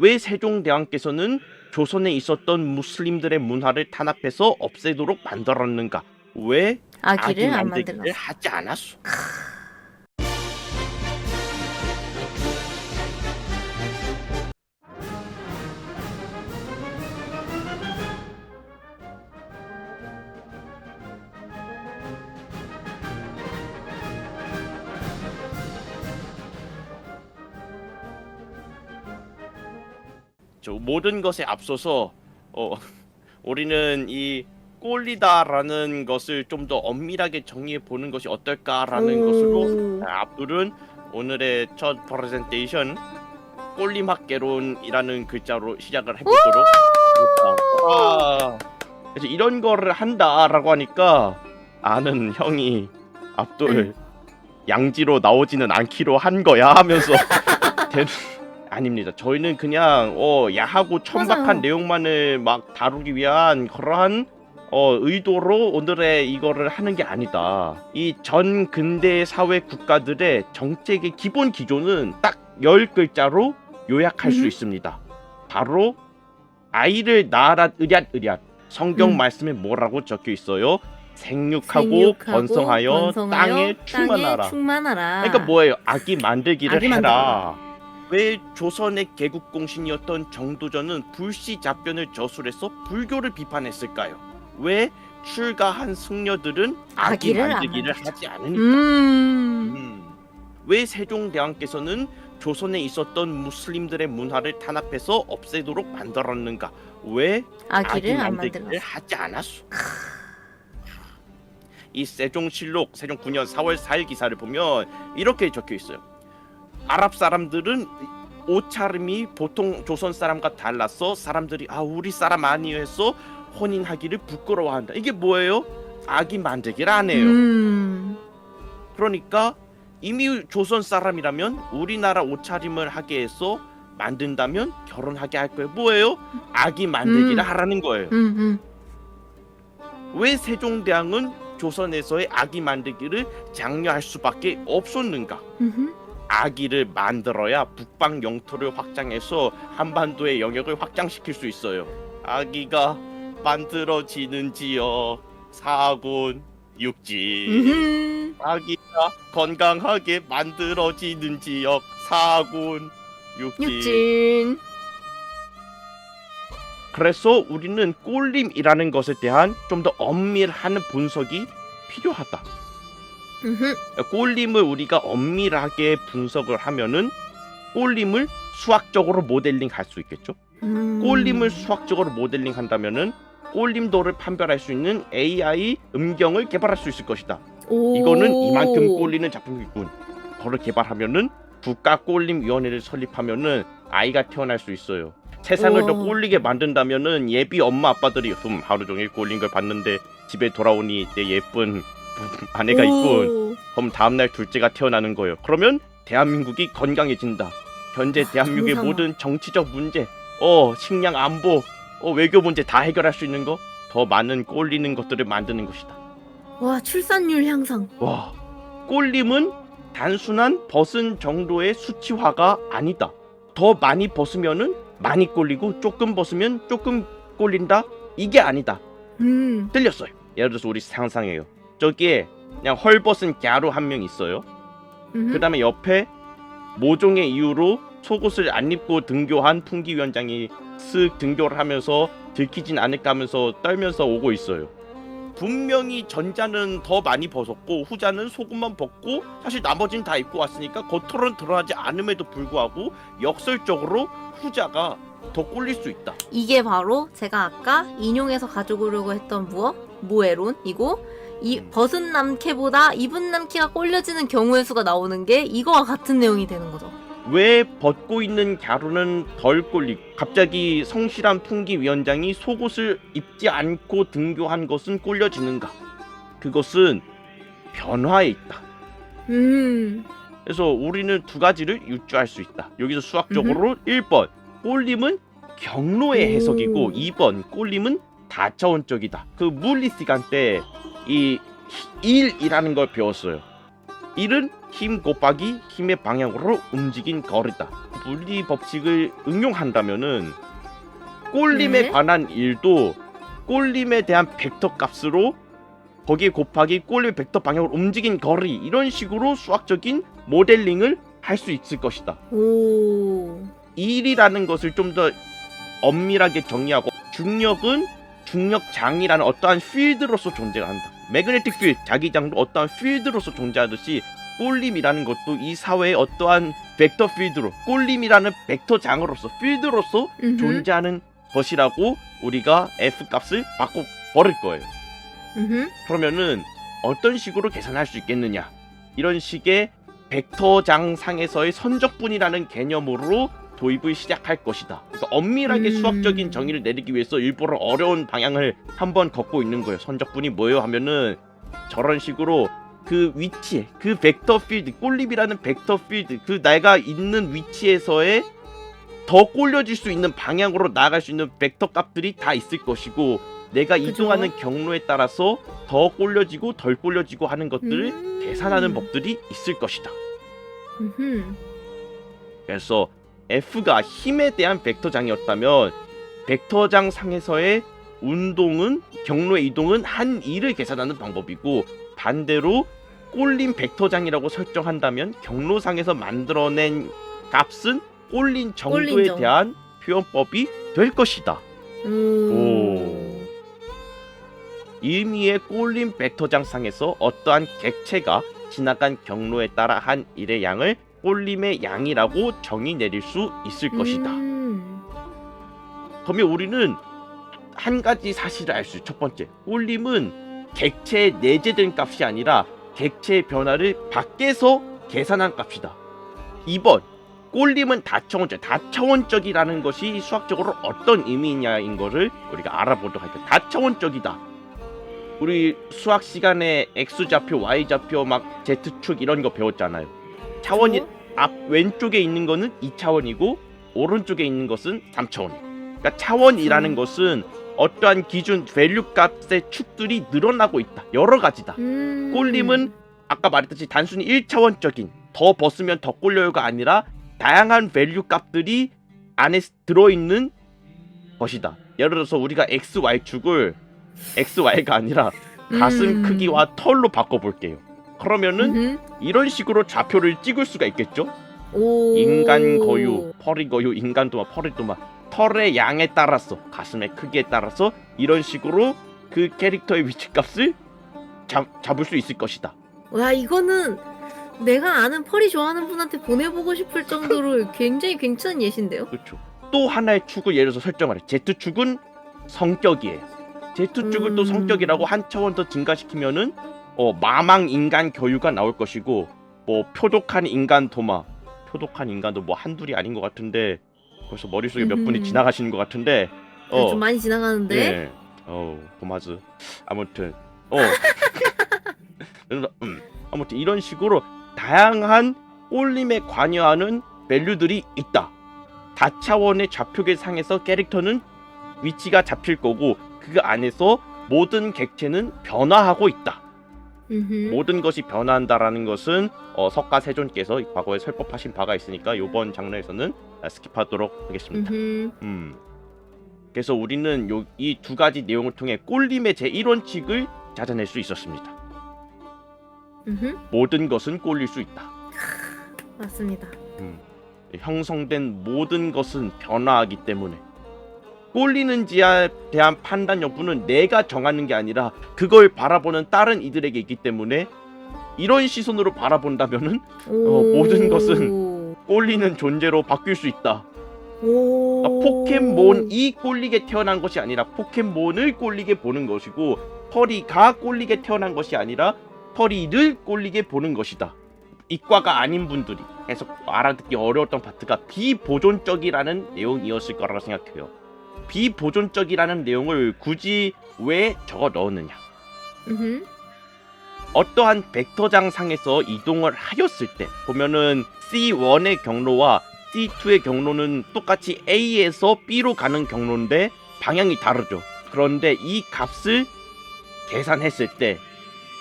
왜 세종대왕께서는 조선에 있었던 무슬림들의 문화를 탄압해서 없애도록 만들었는가? 왜 아기 아기를 안 만들기를 만들었어. 하지 않았소? 저 모든 것에 앞서서 우리는 이 꼴리다라는 것을 좀 더 엄밀하게 정리해 보는 것이 어떨까라는 것으로 압둘은 오늘의 첫 프레젠테이션 꼴림학개론이라는 글자로 시작을 해보도록 하겠다. 그래서 이런 거를 한다라고 하니까 아는 형이 압둘 양지로 나오지는 않기로 한 거야 하면서 아닙니다. 저희는 그냥 야하고 천박한 맞아요. 내용만을 막 다루기 위한 그러한 의도로 오늘의 이거를 하는 게 아니다. 이 전 근대 사회 국가들의 정책의 기본 기조는 딱 10글자로 요약할 수 있습니다. 바로 아이를 낳아라 으랴으랴. 성경 말씀에 뭐라고 적혀 있어요? 생육하고 번성하여 땅에 충만하라. 그러니까 뭐예요? 아기 만들기를 아기 해라. 왜 조선의 개국공신이었던 정도전은 불시잡변을 저술해서 불교를 비판했을까요? 왜 출가한 승려들은 아기 아기를 안 만들기를 만들죠. 하지 않으니까? 왜 세종대왕께서는 조선에 있었던 무슬림들의 문화를 탄압해서 없애도록 만들었는가? 왜 아기 아기를 안 만들기를 만들었어. 하지 않았소? 이 세종실록 세종 9년 4월 4일 기사를 보면 이렇게 적혀 있어요. 아랍 사람들은 옷차림이 보통 조선 사람과 달라서 사람들이 우리 사람 아니에요 해서 혼인하기를 부끄러워한다. 이게 뭐예요? 아기 만들기를 안 해요. 그러니까 이미 조선 사람이라면 우리나라 옷차림을 하게 해서 만든다면 결혼하게 할 거예요. 뭐예요? 아기 만들기를 하라는 거예요. 왜 세종대왕은 조선에서의 아기 만들기를 장려할 수밖에 없었는가? 아기를 만들어야 북방 영토를 확장해서 한반도의 영역을 확장시킬 수 있어요. 아기가 만들어지는 지역 사군 육지. 아기가 건강하게 만들어지는 지역 사군 육지. 그래서 우리는 꼴림이라는 것에 대한 좀 더 엄밀한 분석이 필요하다. 꼴림을 우리가 엄밀하게 분석을 하면은 꼴림을 수학적으로 모델링 할 수 있겠죠. 꼴림을 수학적으로 모델링 한다면은 꼴림도를 판별할 수 있는 AI 음경을 개발할 수 있을 것이다. 이거는 이만큼 꼴리는 작품이군. 그걸 개발하면은 국가꼴림위원회를 설립하면은 아이가 태어날 수 있어요. 세상을 더 꼴리게 만든다면은 예비 엄마 아빠들이 하루 종일 꼴린 걸 봤는데 집에 돌아오니 내 예쁜 아내가 있군. 그럼 다음날 둘째가 태어나는 거예요. 그러면 대한민국이 건강해진다. 현재 대한민국의 모든 정치적 문제, 식량 안보, 외교 문제 다 해결할 수 있는 거, 더 많은 꼴리는 것들을 만드는 것이다. 와, 출산율 향상. 와, 꼴림은 단순한 벗은 정도의 수치화가 아니다. 더 많이 벗으면은 많이 꼴리고 조금 벗으면 조금 꼴린다. 이게 아니다. 틀렸어요. 예를 들어서 우리 상상해요. 저기에 그냥 헐벗은 갸루 한 명 있어요. 그 다음에 옆에 모종의 이유로 속옷을 안 입고 등교한 풍기위원장이 쓱 등교를 하면서 들키진 않을까 하면서 떨면서 오고 있어요. 분명히 전자는 더 많이 벗었고 후자는 속옷만 벗고 사실 나머지는 다 입고 왔으니까 겉으로는 드러나지 않음에도 불구하고 역설적으로 후자가 더 꼴릴 수 있다. 이게 바로 제가 아까 인용해서 가져오려고 했던 모에론이고 이 벗은 남캐보다 입은 남캐가 꼴려지는 경우의 수가 나오는 게 이거와 같은 내용이 되는 거죠. 왜 벗고 있는 갸루는 덜 꼴리고 갑자기 성실한 풍기위원장이 속옷을 입지 않고 등교한 것은 꼴려지는가? 그것은 변화에 있다. 그래서 우리는 두 가지를 유추할 수 있다. 여기서 수학적으로 1번 꼴림은 경로의 해석이고 2번 꼴림은 다차원적이다. 그 물리 시간 때 이 1이라는 걸 배웠어요. 1은 힘 곱하기 힘의 방향으로 움직인 거리다. 물리 법칙을 응용한다면은 꼴림에 네. 관한 일도 꼴림에 대한 벡터 값으로 거기에 곱하기 꼴림 벡터 방향으로 움직인 거리, 이런 식으로 수학적인 모델링을 할 수 있을 것이다. 오. 일이라는 것을 좀 더 엄밀하게 정의하고, 중력은 중력장이라는 어떠한 필드로서 존재한다. 매그네틱 필드, 자기장도 어떠한 필드로서 존재하듯이 꼴림이라는 것도 이 사회의 어떠한 벡터 필드로, 꼴림이라는 벡터장으로서 필드로서 존재하는 것이라고 우리가 F 값을 바꿔 버릴 거예요. 그러면은 어떤 식으로 계산할 수 있겠느냐, 이런 식의 벡터장 상에서의 선적분이라는 개념으로 도입을 시작할 것이다. 그러니까 엄밀하게 수학적인 정의를 내리기 위해서 일부러 어려운 방향을 한번 걷고 있는 거예요. 선적분이 뭐예요 하면은 저런 식으로 그 위치에, 그 벡터 필드, 꼴림이라는 벡터 필드, 그 내가 있는 위치에서의 더 꼴려질 수 있는 방향으로 나아갈 수 있는 벡터 값들이 다 있을 것이고, 내가 그죠? 이동하는 경로에 따라서 더 꼴려지고 덜 꼴려지고 하는 것들을 계산하는 법들이 있을 것이다. 그래서 F가 힘에 대한 벡터장이었다면 벡터장 상에서의 운동은, 경로의 이동은 한 일을 계산하는 방법이고, 반대로 꼴린 벡터장이라고 설정한다면 경로상에서 만들어낸 값은 꼴린 정도에 꼴린 점. 대한 표현법이 될 것이다. 오. 의미의 꼴린 벡터장 상에서 어떠한 객체가 지나간 경로에 따라 한 일의 양을 꼴림의 양이라고 정의 내릴 수 있을 것이다. 그러면 우리는 한 가지 사실을 알 수 있어요. 첫 번째, 꼴림은 객체에 내재된 값이 아니라 객체의 변화를 밖에서 계산한 값이다. 2번, 꼴림은 다차원적. 다차원적이라는 것이 수학적으로 어떤 의미냐인 거를 우리가 알아보도록 할게요. 다차원적이다. 우리 수학 시간에 X좌표, Y좌표, 막 Z축 이런 거 배웠잖아요. 차원이 앞 왼쪽에 있는 거는 2차원이고 오른쪽에 있는 것은 3차원이에요. 그러니까 차원이라는 것은 어떠한 기준 밸류 값의 축들이 늘어나고 있다. 여러 가지다. 꼴림은 아까 말했듯이 단순히 1차원적인 더 벗으면 더 꼴려요가 아니라 다양한 밸류 값들이 안에 들어있는 것이다. 예를 들어서 우리가 XY축을 XY가 아니라 가슴 크기와 털로 바꿔볼게요. 그러면은 이런 식으로 좌표를 찍을 수가 있겠죠? 오. 인간 거유, 펄이 거유, 인간 도마, 펄이 도마, 털의 양에 따라서, 가슴의 크기에 따라서 이런 식으로 그 캐릭터의 위치값을 잡을 수 있을 것이다. 와, 이거는 내가 아는 펄이 좋아하는 분한테 보내보고 싶을 정도로 굉장히 괜찮은 예시인데요? 그렇죠. 또 하나의 축을 예를 들어서 설정하래. Z축은 성격이에요. Z축을 또 성격이라고 한 차원 더 증가시키면은 마망 인간 교유가 나올 것이고, 뭐 표독한 인간 도마, 표독한 인간도 뭐 한둘이 아닌 것 같은데 벌써 머릿속에 몇 분이 지나가시는 것 같은데 좀 많이 지나가는데. 네. 도마즈. 아무튼 아무튼 이런 식으로 다양한 꼴림에 관여하는 밸류들이 있다. 다차원의 좌표계 상에서 캐릭터는 위치가 잡힐 거고, 그 안에서 모든 객체는 변화하고 있다. 모든 것이 변화한다라는 것은 석가세존께서 과거에 설법하신 바가 있으니까 이번 장르에서는 스킵하도록 하겠습니다. 그래서 우리는 이 두 가지 내용을 통해 꼴림의 제1원칙을 찾아낼 수 있었습니다. 모든 것은 꼴릴 수 있다. 맞습니다. 형성된 모든 것은 변화하기 때문에 꼴리는지에 대한 판단 여부는 내가 정하는 게 아니라 그걸 바라보는 다른 이들에게 있기 때문에, 이런 시선으로 바라본다면은 모든 것은 꼴리는 존재로 바뀔 수 있다. 포켓몬이 꼴리게 태어난 것이 아니라 포켓몬을 꼴리게 보는 것이고, 펄이가 꼴리게 태어난 것이 아니라 펄이를 꼴리게 보는 것이다. 이과가 아닌 분들이 계속 알아듣기 어려웠던 파트가 비보존적이라는 내용이었을 거라고 생각해요. 비보존적이라는 내용을 굳이 왜 적어 넣었느냐? 어떠한 벡터장 상에서 이동을 하였을 때 보면은 C1의 경로와 C2의 경로는 똑같이 A에서 B로 가는 경로인데 방향이 다르죠. 그런데 이 값을 계산했을 때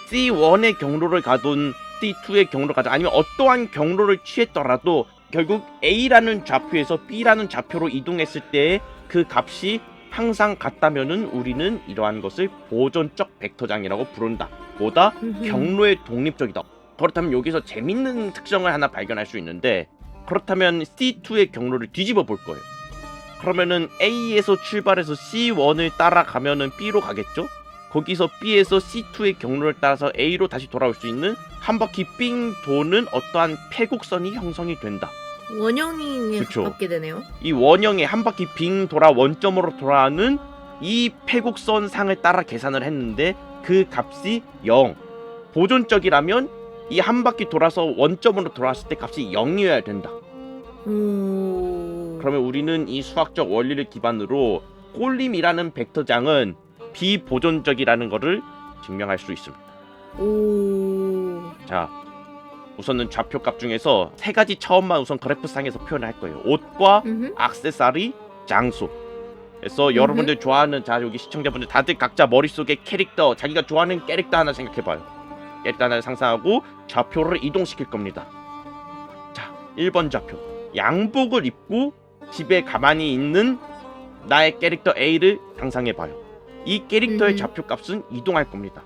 C1의 경로를 가던 C2의 경로를 가자 아니면 어떠한 경로를 취했더라도 결국 A라는 좌표에서 B라는 좌표로 이동했을 때 그 값이 항상 같다면은 우리는 이러한 것을 보존적 벡터장이라고 부른다. 보다 경로에 독립적이다. 그렇다면 여기서 재밌는 특성을 하나 발견할 수 있는데 그렇다면 C2의 경로를 뒤집어 볼 거예요. 그러면은 A에서 출발해서 C1을 따라가면은 B로 가겠죠? 거기서 B에서 C2의 경로를 따라서 A로 다시 돌아올 수 있는 한 바퀴 삥 도는 어떠한 폐곡선이 형성이 된다. 원형에 그쵸. 가깝게 되네요. 이 원형의 한 바퀴 빙 돌아 원점으로 돌아가는 이 폐곡선 상을 따라 계산을 했는데 그 값이 0. 보존적이라면 이 한 바퀴 돌아서 원점으로 돌아왔을 때 값이 0이어야 된다. 그러면 우리는 이 수학적 원리를 기반으로 꼴림이라는 벡터장은 비보존적이라는 것을 증명할 수 있습니다. 자, 우선은 좌표값 중에서 세 가지 처음만 우선 그래프상에서 표현을 할 거예요. 옷과 액세서리, 장소. 그래서 여러분들 좋아하는, 자 여기 시청자분들 다들 각자 머릿속에 캐릭터, 자기가 좋아하는 캐릭터 하나 생각해봐요. 캐릭터 하나를 상상하고 좌표를 이동시킬 겁니다. 자, 1번 좌표. 양복을 입고 집에 가만히 있는 나의 캐릭터 A를 상상해봐요. 이 캐릭터의 좌표값은 이동할 겁니다.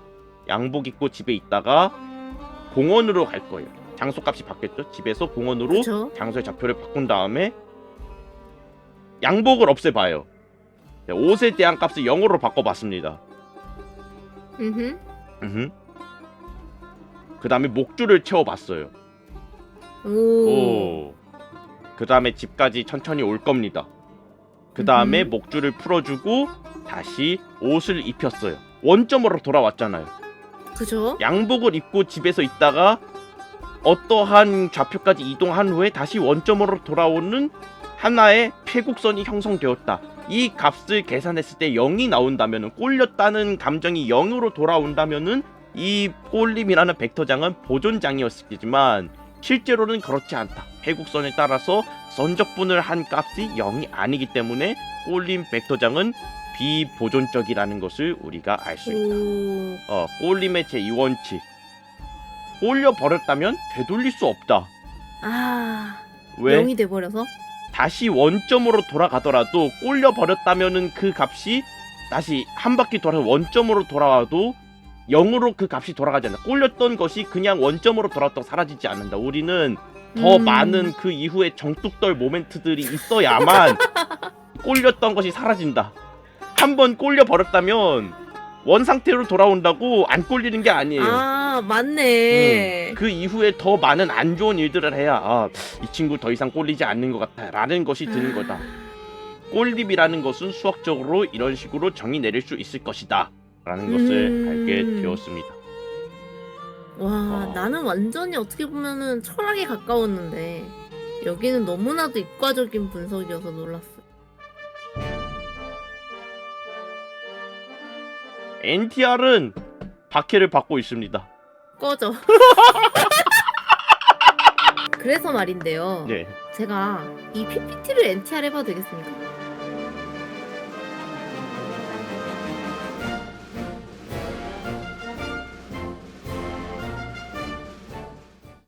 양복 입고 집에 있다가 공원으로 갈 거예요. 장소값이 바뀌었죠. 집에서 공원으로 그쵸? 장소의 좌표를 바꾼 다음에 양복을 없애봐요. 옷에 대한 값을 0으로 바꿔봤습니다. 그 다음에 목줄을 채워봤어요. 그 다음에 집까지 천천히 올 겁니다. 그 다음에 목줄을 풀어주고 다시 옷을 입혔어요. 원점으로 돌아왔잖아요. 그죠? 양복을 입고 집에서 있다가 어떠한 좌표까지 이동한 후에 다시 원점으로 돌아오는 하나의 폐곡선이 형성되었다. 이 값을 계산했을 때 0이 나온다면, 꼴렸다는 감정이 0으로 돌아온다면은 이 꼴림이라는 벡터장은 보존장이었겠지만 실제로는 그렇지 않다. 폐곡선에 따라서 선적분을 한 값이 0이 아니기 때문에 꼴림 벡터장은 비보존적이라는 것을 우리가 알 수 있다. 꼴림의 제2원칙. 꼴려 버렸다면 되돌릴 수 없다. 왜? 0이 돼버려서? 다시 원점으로 돌아가더라도 꼴려 버렸다면은 그 값이 다시 한 바퀴 돌아서 원점으로 돌아와도 0으로 그 값이 돌아가지 않는다. 꼴렸던 것이 그냥 원점으로 돌아왔다고 사라지지 않는다. 우리는 더 많은 그 이후에 정뚝떨 모멘트들이 있어야만 꼴렸던 것이 사라진다. 한번 꼴려 버렸다면 원 상태로 돌아온다고 안 꼴리는 게 아니에요. 맞네. 그 이후에 더 많은 안 좋은 일들을 해야 이 친구 더 이상 꼴리지 않는 것 같아 라는 것이 드는 거다. 꼴림이라는 것은 수학적으로 이런 식으로 정의 내릴 수 있을 것이다 라는 것을 알게 되었습니다. 와, 나는 완전히 어떻게 보면은 철학에 가까웠는데 여기는 너무나도 이과적인 분석이어서 놀랐어. NTR은 박해를 받고 있습니다. 꺼져. 그래서 말인데요. 네. 제가 이 PPT를 NTR 해봐도 되겠습니까?